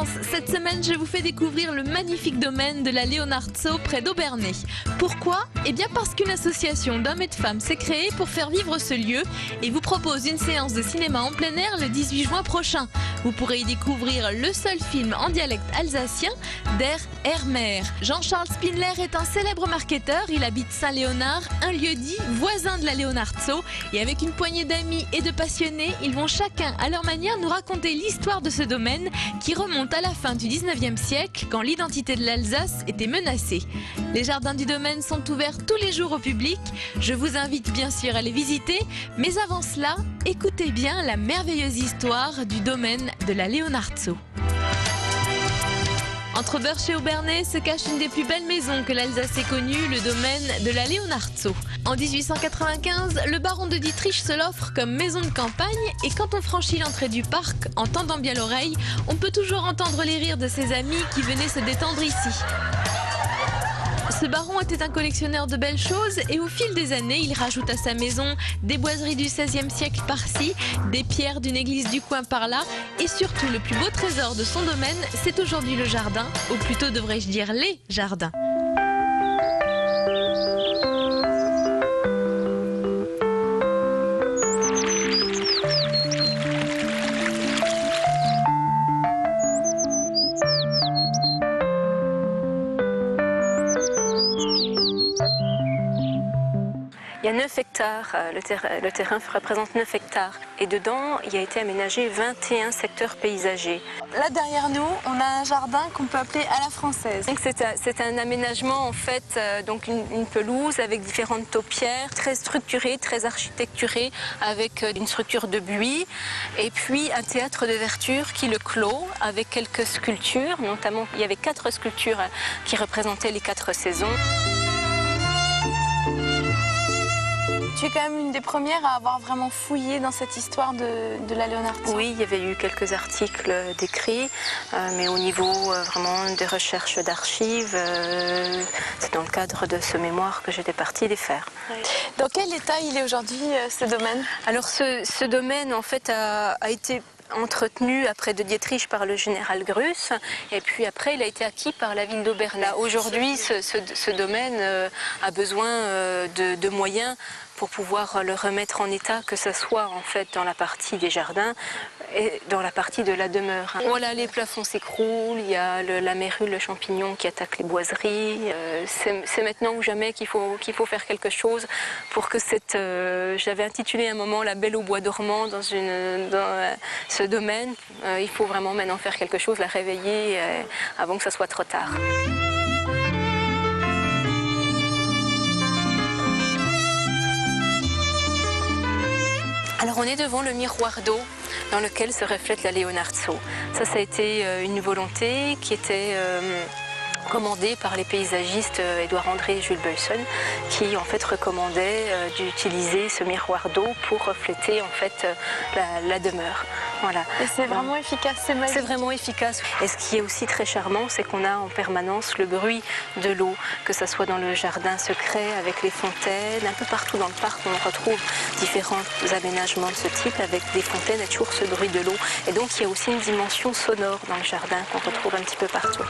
France. Cette semaine, je vous fais découvrir le magnifique domaine de la Leonardso près d'Aubernay. Pourquoi? Eh bien parce qu'une association d'hommes et de femmes s'est créée pour faire vivre ce lieu et vous propose une séance de cinéma en plein air le 18 juin prochain. Vous pourrez y découvrir le seul film en dialecte alsacien, Der Hermer. Jean-Charles Spindler est un célèbre marketeur, il habite Saint-Léonard, un lieu-dit voisin de la Leonardso, et avec une poignée d'amis et de passionnés, ils vont chacun à leur manière nous raconter l'histoire de ce domaine qui remonte à la fin du 19e siècle quand l'identité de l'Alsace était menacée. Les jardins du domaine sont ouverts tous les jours au public, je vous invite bien sûr à les visiter, mais avant cela, écoutez bien la merveilleuse histoire du domaine de la Leonardso. Entre Börsch et Aubernay se cache une des plus belles maisons que l'Alsace ait connue, le domaine de la Leonardso. En 1895, le baron de Dietrich se l'offre comme maison de campagne et quand on franchit l'entrée du parc, en tendant bien l'oreille, on peut toujours entendre les rires de ses amis qui venaient se détendre ici. Ce baron était un collectionneur de belles choses et au fil des années, il rajoute à sa maison des boiseries du XVIe siècle par-ci, des pierres d'une église du coin par-là et surtout le plus beau trésor de son domaine, c'est aujourd'hui le jardin, ou plutôt devrais-je dire les jardins. Il y a 9 hectares, le terrain représente 9 hectares et dedans il a été aménagé 21 secteurs paysagers. Là derrière nous, on a un jardin qu'on peut appeler à la française. C'est un aménagement en fait, donc une pelouse avec différentes taupières, très structurée, très architecturée, avec une structure de buis et puis un théâtre de verdure qui le clôt avec quelques sculptures, notamment il y avait 4 sculptures qui représentaient les 4 saisons. Tu es quand même une des premières à avoir vraiment fouillé dans cette histoire de la Leonardso. Oui, il y avait eu quelques articles d'écrits, mais au niveau vraiment des recherches d'archives, c'est dans le cadre de ce mémoire que j'étais partie les faire. Dans quel état il est aujourd'hui ce domaine? Alors ce domaine en fait a été entretenu après de Dietrich par le général Grus et puis après il a été acquis par la ville d'Aubernay. Aujourd'hui ce domaine a besoin de moyens pour pouvoir le remettre en état, que ce soit en fait dans la partie des jardins et dans la partie de la demeure. Voilà, les plafonds s'écroulent, il y a la mérule, le champignon qui attaque les boiseries. C'est maintenant ou jamais qu'il faut faire quelque chose pour que cette... J'avais intitulé un moment La Belle au bois dormant dans ce domaine. Il faut vraiment maintenant faire quelque chose, la réveiller avant que ça soit trop tard. Alors on est devant le miroir d'eau dans lequel se reflète la Leonardso. Ça a été une volonté qui était commandée par les paysagistes Édouard André et Jules Beuysson qui en fait recommandaient d'utiliser ce miroir d'eau pour refléter en fait la demeure. Voilà. Et c'est vraiment efficace, c'est magique. C'est vraiment efficace. Et ce qui est aussi très charmant, c'est qu'on a en permanence le bruit de l'eau, que ce soit dans le jardin secret avec les fontaines, un peu partout dans le parc on retrouve différents aménagements de ce type avec des fontaines et toujours ce bruit de l'eau. Et donc il y a aussi une dimension sonore dans le jardin qu'on retrouve un petit peu partout.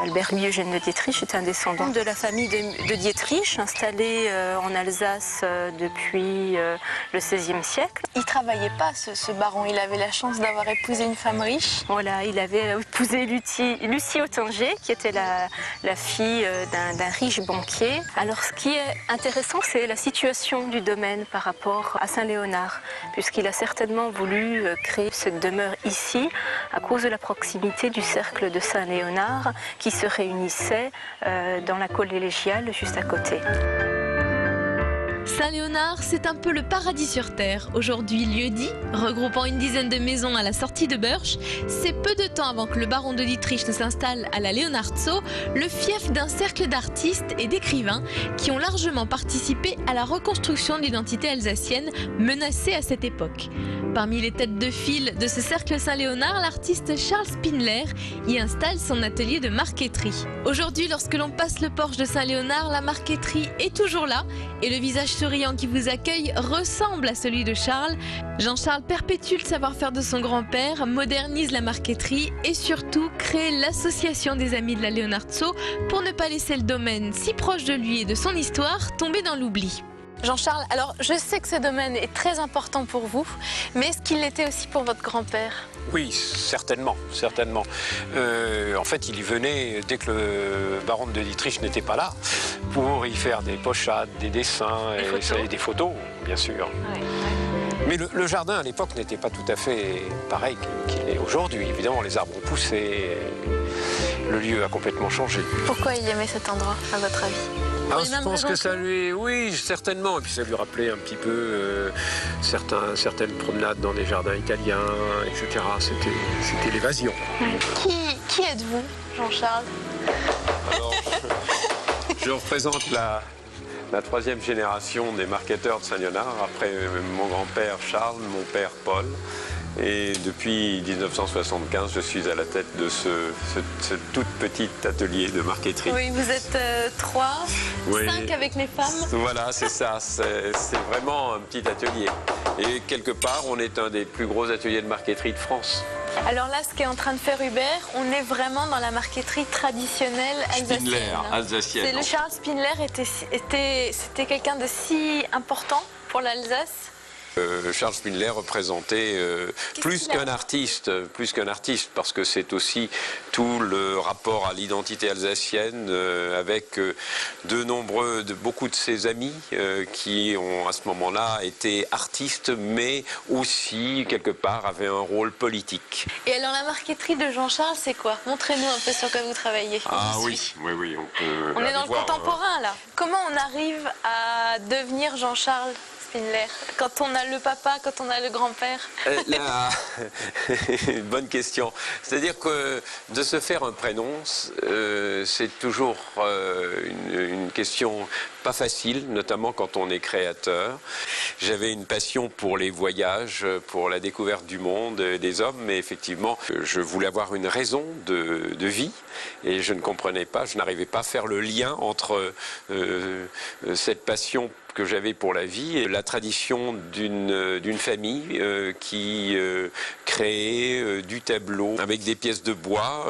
Albert Louis-Eugène de Dietrich est un descendant de la famille de Dietrich, installé en Alsace depuis le XVIe siècle. Il ne travaillait pas, ce baron. Il avait la chance d'avoir épousé une femme riche. Voilà, il avait épousé Lucie Ottinger, qui était la fille d'un riche banquier. Alors, ce qui est intéressant, c'est la situation du domaine par rapport à Saint-Léonard, puisqu'il a certainement voulu créer cette demeure ici à cause de la proximité du cercle de Saint-Léonard, qui se réunissaient dans la collégiale juste à côté. Saint-Léonard, c'est un peu le paradis sur terre. Aujourd'hui lieu-dit, regroupant une dizaine de maisons à la sortie de Börsch, c'est peu de temps avant que le baron de Dietrich ne s'installe à la Leonardso, le fief d'un cercle d'artistes et d'écrivains qui ont largement participé à la reconstruction de l'identité alsacienne menacée à cette époque. Parmi les têtes de file de ce cercle Saint-Léonard, l'artiste Charles Spindler y installe son atelier de marqueterie. Aujourd'hui, lorsque l'on passe le porche de Saint-Léonard, la marqueterie est toujours là et le visage souriant qui vous accueille ressemble à celui de Charles. Jean-Charles perpétue le savoir-faire de son grand-père, modernise la marqueterie et surtout crée l'association des amis de la Leonardso pour ne pas laisser le domaine si proche de lui et de son histoire tomber dans l'oubli. Jean-Charles, alors je sais que ce domaine est très important pour vous, mais est-ce qu'il l'était aussi pour votre grand-père? Oui, certainement, certainement. En fait, il y venait dès que le baron de Dietrich n'était pas là, pour y faire des pochades, des dessins et des photos, bien sûr. Ouais. Mais le jardin à l'époque n'était pas tout à fait pareil qu'il est aujourd'hui. Évidemment, les arbres ont poussé, le lieu a complètement changé. Pourquoi il aimait cet endroit, à votre avis? Je pense que ça lui... Oui, certainement. Et puis ça lui rappelait un petit peu certaines promenades dans des jardins italiens, etc. C'était l'évasion. Qui êtes-vous, Jean-Charles? Alors, je représente la troisième génération des marketeurs de Saint-Léonard, après mon grand-père Charles, mon père Paul. Et depuis 1975, je suis à la tête de ce tout petit atelier de marqueterie. Oui, vous êtes 3, Oui. 5 avec les femmes. Voilà, c'est ça. C'est vraiment un petit atelier. Et quelque part, on est un des plus gros ateliers de marqueterie de France. Alors là, ce qu'est en train de faire Hubert, on est vraiment dans la marqueterie traditionnelle alsacienne. Spindler, alsacienne. Le Charles Spindler c'était quelqu'un de si important pour l'Alsace. Charles Spindler représentait plus qu'un artiste, parce que c'est aussi tout le rapport à l'identité alsacienne avec beaucoup de ses amis qui ont à ce moment-là été artistes, mais aussi quelque part avaient un rôle politique. Et alors la marqueterie de Jean-Charles, c'est quoi? Montrez-nous un peu sur quoi vous travaillez. Ah oui, On est dans le contemporain là. Comment on arrive à devenir Jean-Charles Spindler? Quand on a le papa, quand on a le grand-père? Bonne question. C'est-à-dire que de se faire un prénom, c'est toujours une question pas facile, notamment quand on est créateur. J'avais une passion pour les voyages, pour la découverte du monde, des hommes, mais effectivement, je voulais avoir une raison de vie et je ne comprenais pas, je n'arrivais pas à faire le lien entre cette passion que j'avais pour la vie et la tradition d'une famille qui créait du tableau avec des pièces de bois.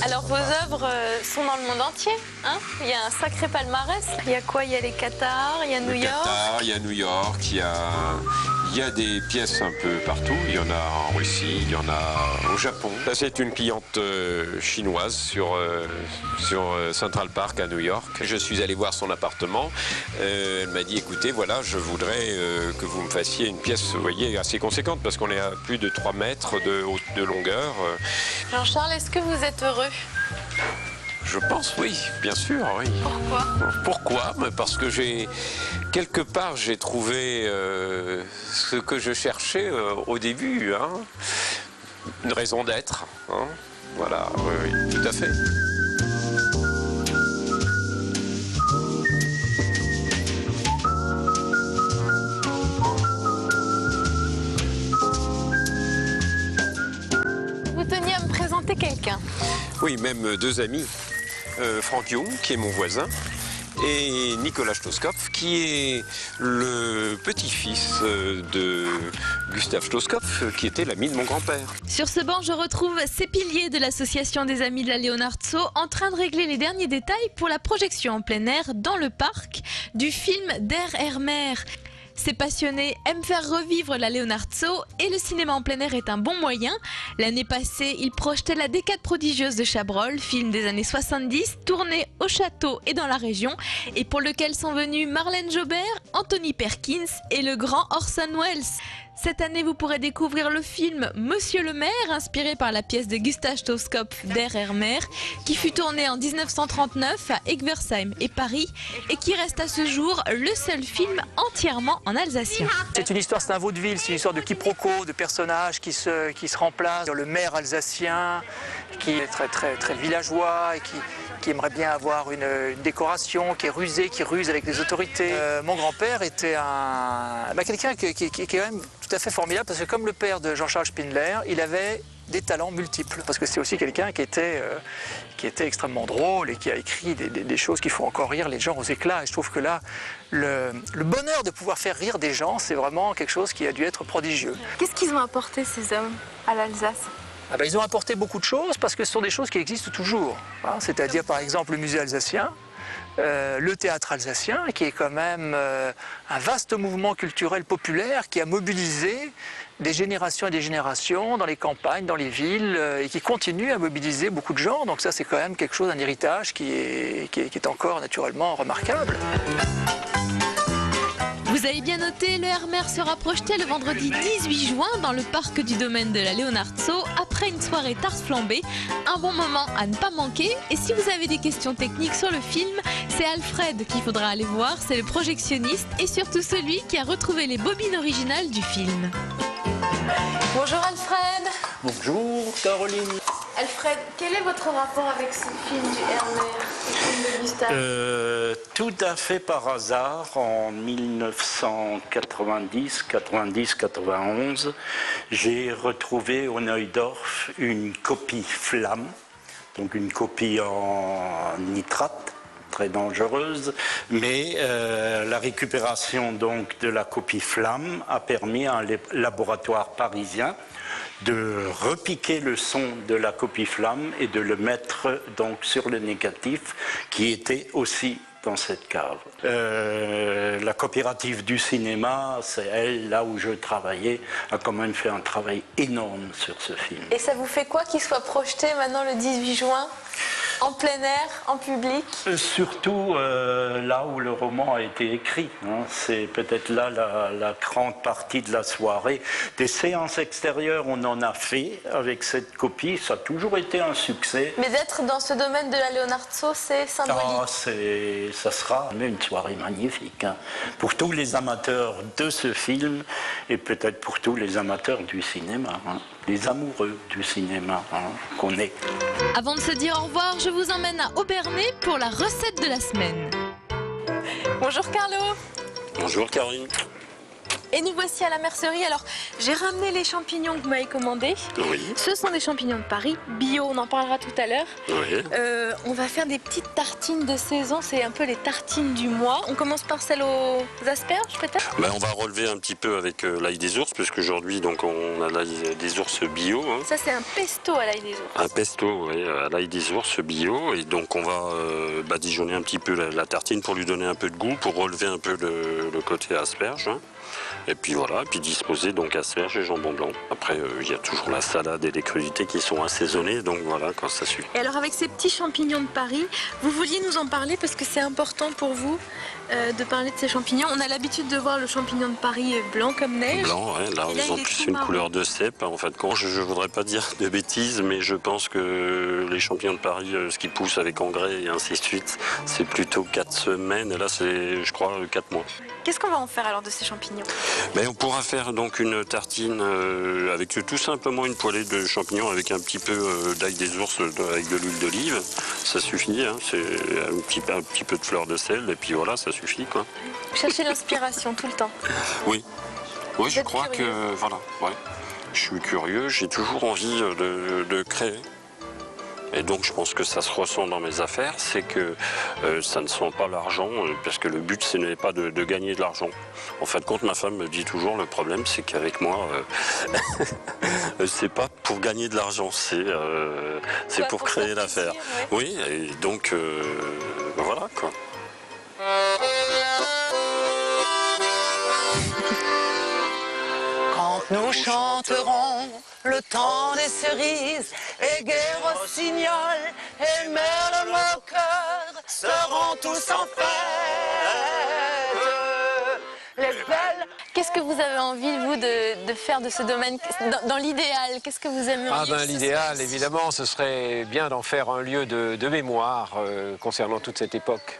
Alors vos œuvres sont dans le monde entier, hein? Il y a un sacré palmarès. Il y a quoi? Il y a les Qatars, il y a New York. Qatar, il y a New York, il y a des pièces un peu partout. Il y en a en Russie, il y en a au Japon. Ça, c'est une cliente chinoise sur Central Park à New York. Je suis allé voir son appartement. Elle m'a dit, écoutez, voilà, je voudrais que vous me fassiez une pièce, vous voyez, assez conséquente parce qu'on est à plus de 3 mètres de longueur. Jean-Charles, est-ce que vous êtes heureux? Je pense, oui, bien sûr, oui. Pourquoi? Pourquoi? Parce que quelque part, j'ai trouvé ce que je cherchais au début, hein. Une raison d'être, hein. Voilà, oui, tout à fait. Vous teniez à me présenter quelqu'un. Oui, même 2 amis. Frank Jung, qui est mon voisin, et Nicolas Schlosskopf, qui est le petit-fils de Gustave Schlosskopf, qui était l'ami de mon grand-père. Sur ce banc, je retrouve ces piliers de l'association des amis de la Leonardso en train de régler les derniers détails pour la projection en plein air dans le parc du film Der Hermer. Ces passionnés aiment faire revivre la Leonardso et le cinéma en plein air est un bon moyen. L'année passée, ils projetaient La Décade prodigieuse de Chabrol, film des années 70, tourné au château et dans la région, et pour lequel sont venus Marlène Jobert, Anthony Perkins et le grand Orson Welles. Cette année, vous pourrez découvrir le film Monsieur le maire, inspiré par la pièce de Gustave Schlosskopf Der Hermer, qui fut tourné en 1939 à Egversheim et Paris, et qui reste à ce jour le seul film entièrement en alsacien. C'est une histoire, c'est un vaudeville, c'est une histoire de quiproquo, de personnages qui se remplacent. Le maire alsacien qui est très villageois et qui aimerait bien avoir une décoration, qui est rusé, qui ruse avec les autorités. Mon grand-père était quelqu'un qui est quand même tout à fait formidable parce que comme le père de Jean-Charles Spindler, il avait des talents multiples. Parce que c'est aussi quelqu'un qui était extrêmement drôle et qui a écrit des choses qui font encore rire les gens aux éclats. Et je trouve que là, le bonheur de pouvoir faire rire des gens, c'est vraiment quelque chose qui a dû être prodigieux. Qu'est-ce qu'ils ont apporté, ces hommes, à l'Alsace? Ah ben, ils ont apporté beaucoup de choses parce que ce sont des choses qui existent toujours. Hein. C'est-à-dire par exemple le musée alsacien, le théâtre alsacien, qui est quand même un vaste mouvement culturel populaire qui a mobilisé des générations et des générations dans les campagnes, dans les villes, et qui continue à mobiliser beaucoup de gens. Donc ça, c'est quand même quelque chose, un héritage qui est encore naturellement remarquable. Vous avez bien noté, le Hermer sera projeté le vendredi 18 juin dans le parc du domaine de la Leonhardshöhe après une soirée tarte flambée. Un bon moment à ne pas manquer. Et si vous avez des questions techniques sur le film, c'est Alfred qu'il faudra aller voir. C'est le projectionniste et surtout celui qui a retrouvé les bobines originales du film. Bonjour Alfred. Bonjour Caroline. Alfred, quel est votre rapport avec ce film du Hermer, ce film de Gustave? Tout à fait par hasard, en 1990-91, j'ai retrouvé au Neudorf une copie flamme, donc une copie en nitrate, très dangereuse, mais la récupération donc de la copie flamme a permis à un laboratoire parisien de repiquer le son de la copie flamme et de le mettre donc sur le négatif qui était aussi dans cette cave. La coopérative du cinéma, c'est elle, là où je travaillais, a quand même fait un travail énorme sur ce film. Et ça vous fait quoi qu'il soit projeté maintenant le 18 juin ? En plein air, en public? Surtout là où le roman a été écrit. Hein. C'est peut-être là la grande partie de la soirée. Des séances extérieures, on en a fait avec cette copie. Ça a toujours été un succès. Mais d'être dans ce domaine de la Leonhardshöhe, c'est symbolique. Ça sera une soirée magnifique. Hein. Pour tous les amateurs de ce film et peut-être pour tous les amateurs du cinéma. Hein. Les amoureux du cinéma qu'on est. Avant de se dire au revoir, je vous emmène à Obernai pour la recette de la semaine. Bonjour Carlo. Bonjour Caroline. Et nous voici à la mercerie. Alors, j'ai ramené les champignons que vous m'avez commandés. Oui. Ce sont des champignons de Paris, bio, on en parlera tout à l'heure. Oui. On va faire des petites tartines de saison, c'est un peu les tartines du mois. On commence par celles aux asperges peut-être? On va relever un petit peu avec l'ail des ours, puisque aujourd'hui on a l'ail des ours bio. Hein. Ça c'est un pesto à l'ail des ours. Un pesto, oui, à l'ail des ours bio. Et donc on va badigeonner un petit peu la tartine pour lui donner un peu de goût, pour relever un peu le côté asperge. Hein. Et puis voilà, puis disposer donc asperges et jambon blanc. Après, il y a toujours la salade et les crudités qui sont assaisonnées, donc voilà, quand ça suffit. Et alors avec ces petits champignons de Paris, vous vouliez nous en parler parce que c'est important pour vous de parler de ces champignons. On a l'habitude de voir le champignon de Paris blanc comme neige. Blanc, ouais, là ils ont plus une couleur de cèpe. En fait, je ne voudrais pas dire de bêtises, mais je pense que les champignons de Paris, ce qui pousse avec engrais et ainsi de suite, c'est plutôt 4 semaines. Et là, c'est, je crois, 4 mois. Qu'est-ce qu'on va en faire alors de ces champignons? On pourra faire donc une tartine avec tout simplement une poêlée de champignons avec un petit peu d'ail des ours avec de l'huile d'olive. Ça suffit, hein, c'est un petit peu de fleur de sel et puis voilà, ça suffit quoi. Cherchez l'inspiration tout le temps. Oui, je crois que voilà, ouais. Je suis curieux, j'ai toujours envie de créer. Et donc je pense que ça se ressent dans mes affaires, c'est que ça ne sent pas l'argent, parce que le but ce n'est pas de gagner de l'argent. En fin de compte, ma femme me dit toujours, le problème c'est qu'avec moi, c'est pas pour gagner de l'argent, c'est pour créer l'affaire. Ouais. Oui, et donc voilà quoi. Quand nous chanterons le temps des cerises, et gai rossignol et merle moqueur seront tous en fête. Les belles. Qu'est-ce que vous avez envie, vous, de faire de ce domaine dans l'idéal? Qu'est-ce que vous aimeriez? L'idéal, évidemment, ce serait bien d'en faire un lieu de mémoire concernant toute cette époque.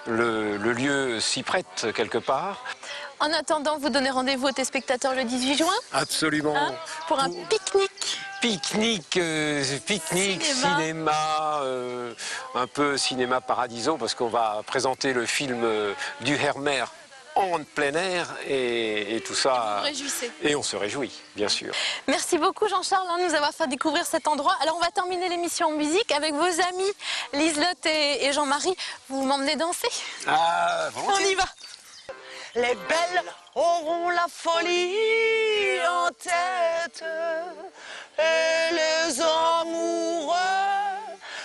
Le lieu s'y prête quelque part. En attendant, vous donnez rendez-vous aux téléspectateurs le 18 juin? Absolument. Hein, pour un pique-nique. Pique-nique, cinéma, un peu cinéma paradiso, parce qu'on va présenter le film du Hermer en plein air et tout ça. Vous vous réjouissez. Et on se réjouit, bien sûr. Merci beaucoup Jean-Charles de nous avoir fait découvrir cet endroit. Alors on va terminer l'émission en musique avec vos amis Liselotte et Jean-Marie. Vous m'emmenez danser? Ah, On y va. Les belles auront la folie en tête et les amoureux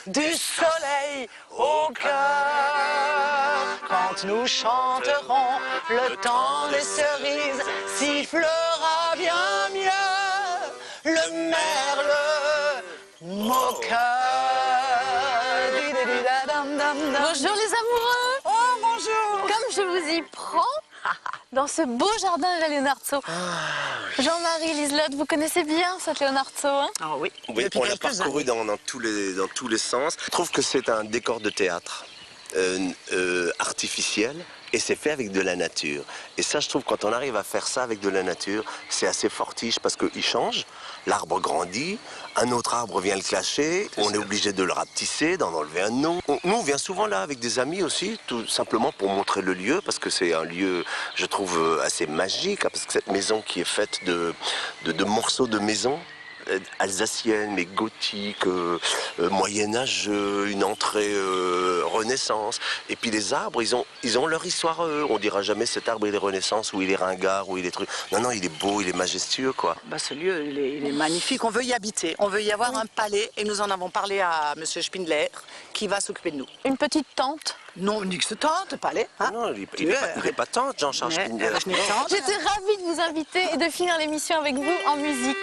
du soleil au cœur. Quand nous chanterons, le temps des cerises sifflera bien mieux le merle moqueur. Bonjour les amoureux. Oh bonjour. Comme je vous y prends dans ce beau jardin de la Leonardso. Jean-Marie, Liselotte, vous connaissez bien cette Leonardso, hein? Ah oui, Oui, on l'a parcouru dans tous les sens. Je trouve que c'est un décor de théâtre artificiel et c'est fait avec de la nature. Et ça, je trouve, quand on arrive à faire ça avec de la nature, c'est assez fortiche parce qu'il change, l'arbre grandit, un autre arbre vient le cacher, on est obligé de le rapetisser, d'en enlever un autre. Nous, on vient souvent là avec des amis aussi, tout simplement pour montrer le lieu, parce que c'est un lieu, je trouve, assez magique, parce que cette maison qui est faite de morceaux de maisons, alsacienne, mais gothique, moyen-âge, une entrée Renaissance. Et puis les arbres, ils ont leur histoire. On dira jamais cet arbre il est Renaissance ou il est ringard ou il est truc. Non, non, il est beau, il est majestueux, quoi. Bah, ce lieu, il est magnifique. On veut y habiter. On veut y avoir un palais. Et nous en avons parlé à M. Spindler, qui va s'occuper de nous. Une petite tente. Non, nique ce tente, palais. Hein? Non, il est pas tante, Jean-Charles Spindler. J'étais ravie de vous inviter et de finir l'émission avec vous en musique.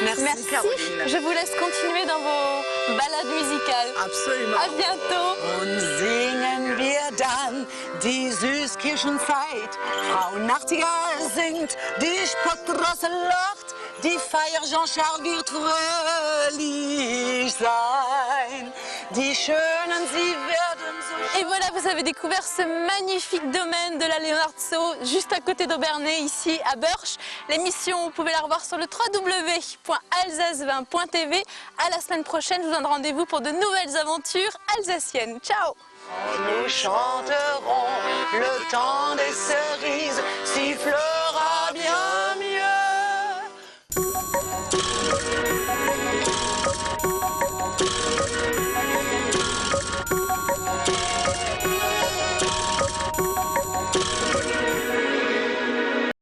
Merci, Caroline. Je vous laisse continuer dans vos balades musicales. Absolument. À bientôt. Und singen wir dann die Süßkirchenzeit. Frau Nachtigall singt, die Spottrosse lacht, die Feier Jean-Charles wird fröhlich sein. Die Schönen, sie werden so... Et voilà, vous avez découvert ce magnifique domaine de la Leonardso, juste à côté d'Aubernay, ici à Burch. L'émission, vous pouvez la revoir sur le www.alsace20.tv. À la semaine prochaine, je vous donne rendez-vous pour de nouvelles aventures alsaciennes. Ciao! Nous chanterons, le temps des cerises sifflera bien mieux.